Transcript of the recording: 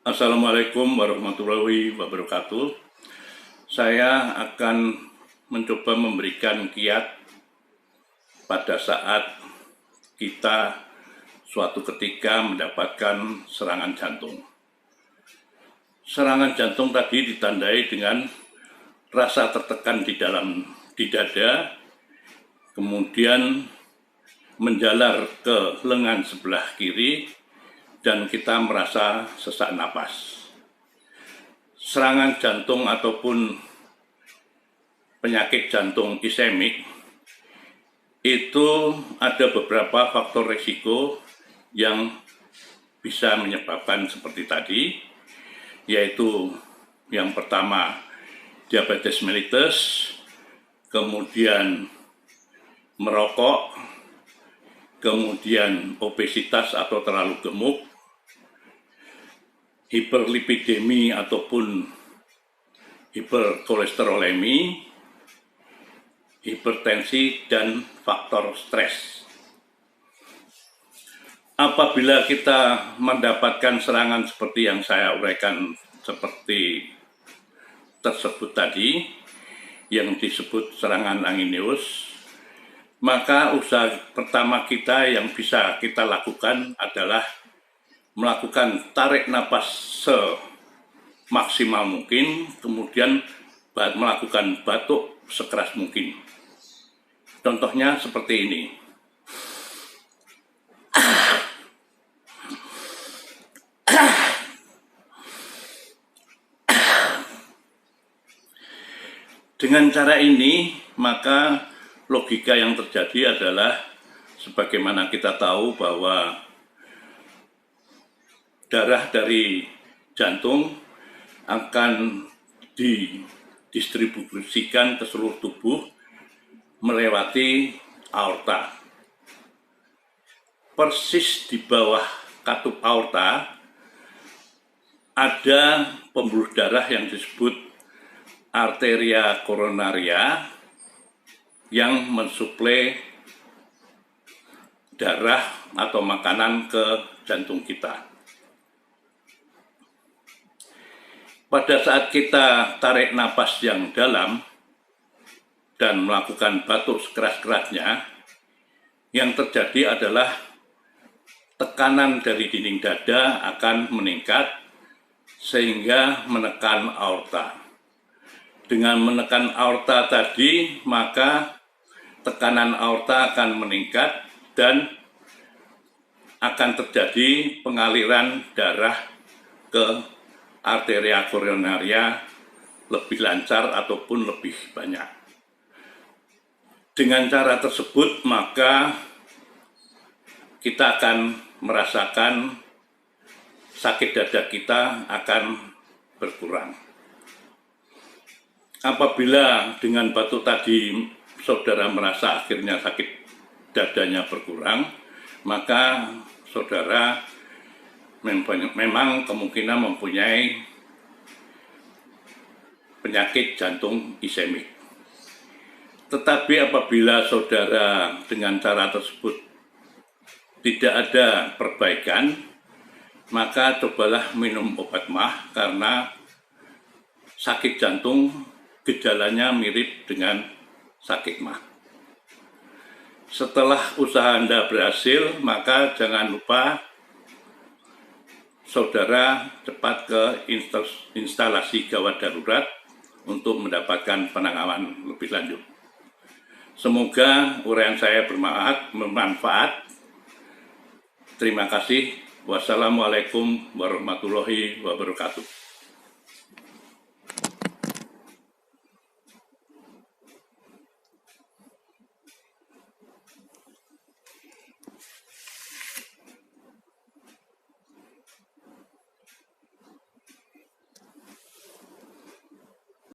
Assalamualaikum warahmatullahi wabarakatuh. Saya akan mencoba memberikan kiat pada saat kita suatu ketika mendapatkan serangan jantung. Serangan jantung tadi ditandai dengan rasa tertekan di dada, kemudian menjalar ke lengan sebelah kiri, dan kita merasa sesak napas. Serangan jantung ataupun penyakit jantung ischemik itu ada beberapa faktor risiko yang bisa menyebabkan seperti tadi, yaitu yang pertama diabetes mellitus, kemudian merokok, kemudian obesitas atau terlalu gemuk, hiperlipidemi ataupun hiperkolesterolemi, hipertensi, dan faktor stres. Apabila kita mendapatkan serangan seperti yang saya uraikan seperti tersebut tadi, yang disebut serangan angineus, maka usaha pertama kita yang bisa kita lakukan adalah melakukan tarik napas semaksimal mungkin, kemudian melakukan batuk sekeras mungkin. Contohnya seperti ini. Dengan cara ini, maka logika yang terjadi adalah sebagaimana kita tahu bahwa darah dari jantung akan didistribusikan ke seluruh tubuh melewati aorta. Persis di bawah katup aorta ada pembuluh darah yang disebut arteria koronaria yang mensuplai darah atau makanan ke jantung kita. Pada saat kita tarik napas yang dalam dan melakukan batuk sekeras-kerasnya, yang terjadi adalah tekanan dari dinding dada akan meningkat sehingga menekan aorta. Dengan menekan aorta tadi, maka tekanan aorta akan meningkat dan akan terjadi pengaliran darah ke arteria koronaria lebih lancar ataupun lebih banyak. Dengan cara tersebut, maka kita akan merasakan sakit dada kita akan berkurang. Apabila dengan batuk tadi saudara merasa akhirnya sakit dadanya berkurang, maka saudara memang kemungkinan mempunyai penyakit jantung ischemik. Tetapi apabila saudara dengan cara tersebut tidak ada perbaikan, maka cobalah minum obat MAH, karena sakit jantung gejalanya mirip dengan sakit MAH. Setelah usaha Anda berhasil, maka jangan lupa saudara cepat ke instalasi gawat darurat untuk mendapatkan penanganan lebih lanjut. Semoga uraian saya bermanfaat. Terima kasih. Wassalamualaikum warahmatullahi wabarakatuh.